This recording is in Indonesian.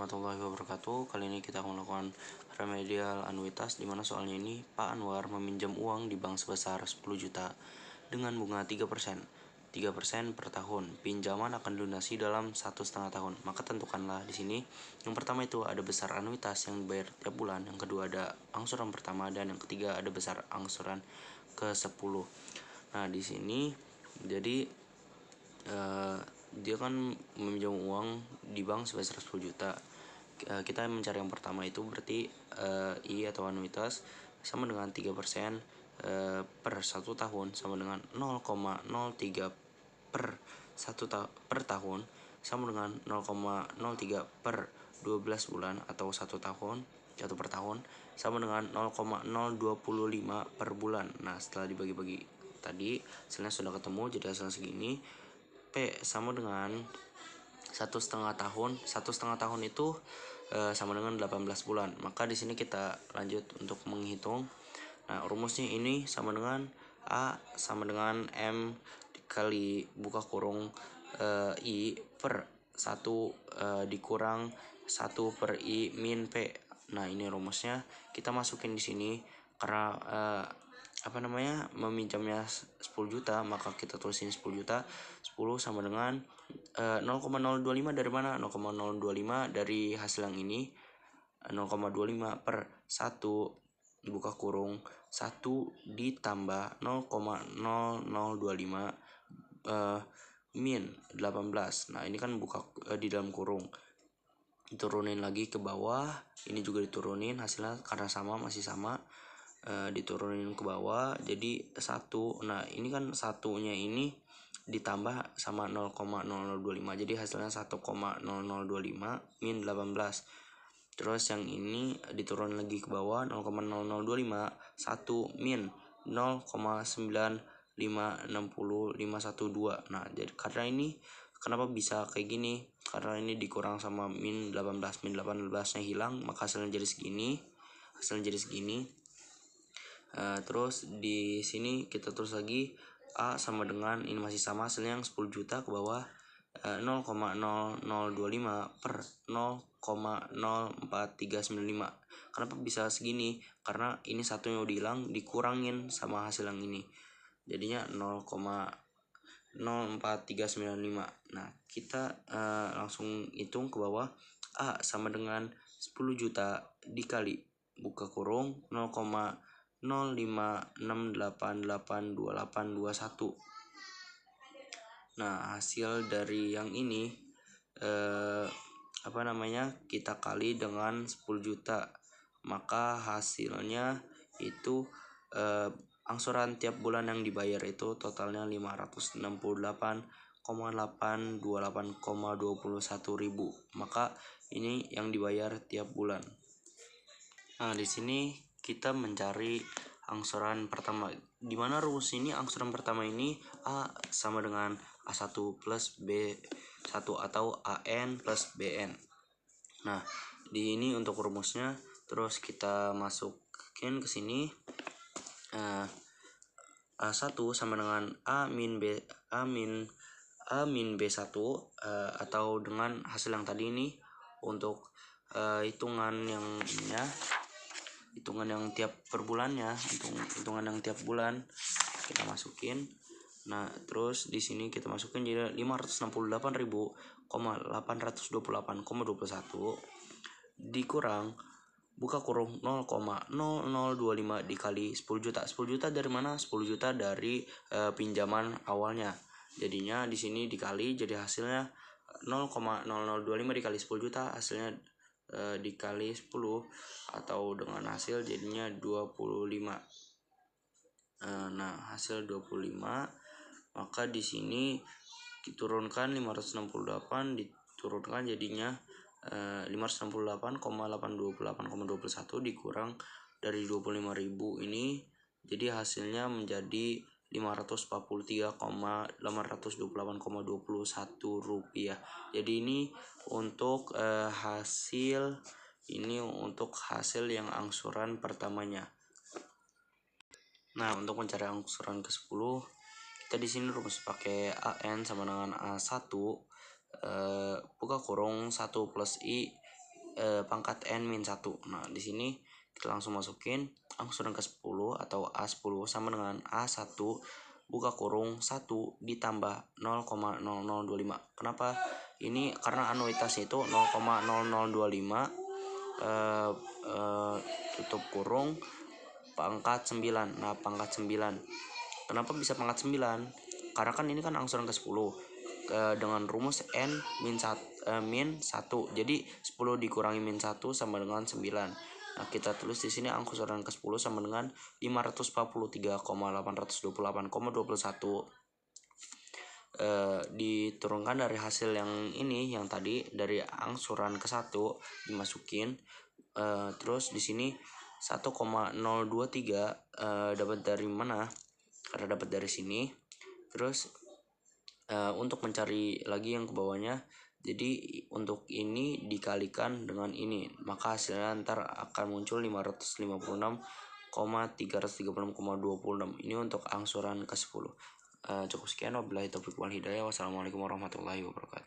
warahmatullahi wabarakatuh. Kali ini kita akan melakukan remedial anuitas, dimana soalnya ini Pak Anwar meminjam uang di bank sebesar 10 juta dengan bunga 3%. 3% per tahun. Pinjaman akan dilunasi dalam 1,5 tahun. Maka tentukanlah di sini. Yang pertama itu ada besar anuitas yang dibayar tiap bulan. Yang kedua ada angsuran pertama, dan yang ketiga ada besar angsuran ke-10. Nah, di sini jadi dia kan meminjam uang di bank sebesar 10 juta. Kita mencari yang pertama itu berarti I atau anuitas sama dengan 3% per 1 tahun sama dengan 0,03 per tahun sama dengan 0,03 per 12 bulan atau 1 tahun atau per tahun sama dengan 0,025 per bulan. Nah, setelah dibagi-bagi tadi hasilnya sudah ketemu, jadi hasilnya segini. P sama dengan 1,5 tahun. 1,5 tahun itu sama dengan 18 bulan. Maka di sini kita lanjut untuk menghitung. Nah, rumusnya ini sama dengan A sama dengan M dikali buka kurung I per 1 dikurang 1 per I min P. Nah, ini rumusnya kita masukin di sini karena meminjamnya 10 juta, maka kita tulisin 10 juta. 10 sama dengan 0,025 dari mana? 0,025 dari hasil yang ini. 0,25 per 1 buka kurung 1 ditambah 0,0025 min 18. Nah, ini kan buka di dalam kurung. Diturunin lagi ke bawah, ini juga diturunin hasilnya karena sama, masih sama. Diturunin ke bawah jadi 1. Nah, ini kan satunya ini ditambah sama 0,0025, jadi hasilnya 1,0025 min 18. Terus yang ini diturun lagi ke bawah 0,0025 1 min 0,9560512. Nah, jadi karena ini kenapa bisa kayak gini? Karena ini dikurang sama min 18 nya hilang, maka hasilnya jadi segini. Terus di sini kita terus lagi A sama dengan ini masih sama, hasilnya yang 10 juta ke bawah 0,0025 per 0,04395. Kenapa bisa segini? Karena ini satunya udah hilang, dikurangin sama hasil yang ini, jadinya 0,04395. Nah, kita langsung hitung ke bawah. A sama dengan 10 juta dikali buka kurung 0,0568882821. Nah, hasil dari yang ini kita kali dengan 10 juta, maka hasilnya itu angsuran tiap bulan yang dibayar itu totalnya 568,828,21 ribu. Maka ini yang dibayar tiap bulan. Nah, di sini kita mencari angsuran pertama. Di mana rumus ini angsuran pertama ini A sama dengan A1 plus B1 atau AN plus BN. Nah, di ini untuk rumusnya, terus kita masukin ke sini. A1 sama dengan A min B1 atau dengan hasil yang tadi ini untuk hitungan yang tiap per bulannya, hitungan yang tiap bulan kita masukin. Nah, terus di sini kita masukin jadi 568.828,21 dikurang buka kurung 0,0025 dikali 10 juta. 10 juta dari mana? 10 juta dari pinjaman awalnya. Jadinya di sini dikali, jadi hasilnya 0,0025 dikali 10 juta, hasilnya dikali 10 atau dengan hasil jadinya 25. Nah, hasil 25, maka di sini diturunkan 568 diturunkan jadinya 568,828,21 dikurang dari 25.000 ini, jadi hasilnya menjadi 543,828,21 rupiah. Jadi ini untuk hasil yang angsuran pertamanya. Nah, untuk mencari angsuran ke-10, kita di sini rumus pakai AN sama dengan A1 buka kurung 1 plus I pangkat n-1. Nah, di sini kita langsung masukin angsuran ke-10 atau A10 sama dengan A1 buka kurung 1 ditambah 0,0025. Kenapa? Ini karena anuitasnya itu 0,0025 tutup kurung pangkat 9. Nah, pangkat 9. Kenapa bisa pangkat 9? Karena kan ini kan angsuran ke-10 dengan rumus n min 1. Jadi 10 dikurangi min 1 sama dengan 9. Nah, kita tulis di sini angsuran ke-10 sama dengan 543,828,21. Diturunkan dari hasil yang ini, yang tadi dari angsuran ke-1 dimasukin. Terus di sini 1,023 dapat dari mana? Karena dapat dari sini. Terus untuk mencari lagi yang ke bawahnya, jadi untuk ini dikalikan dengan ini, maka hasilnya ntar akan muncul 556,336,26. Ini untuk angsuran ke-10. Cukup sekian, wabillahi taufiq wal hidayah. Wassalamualaikum warahmatullahi wabarakatuh.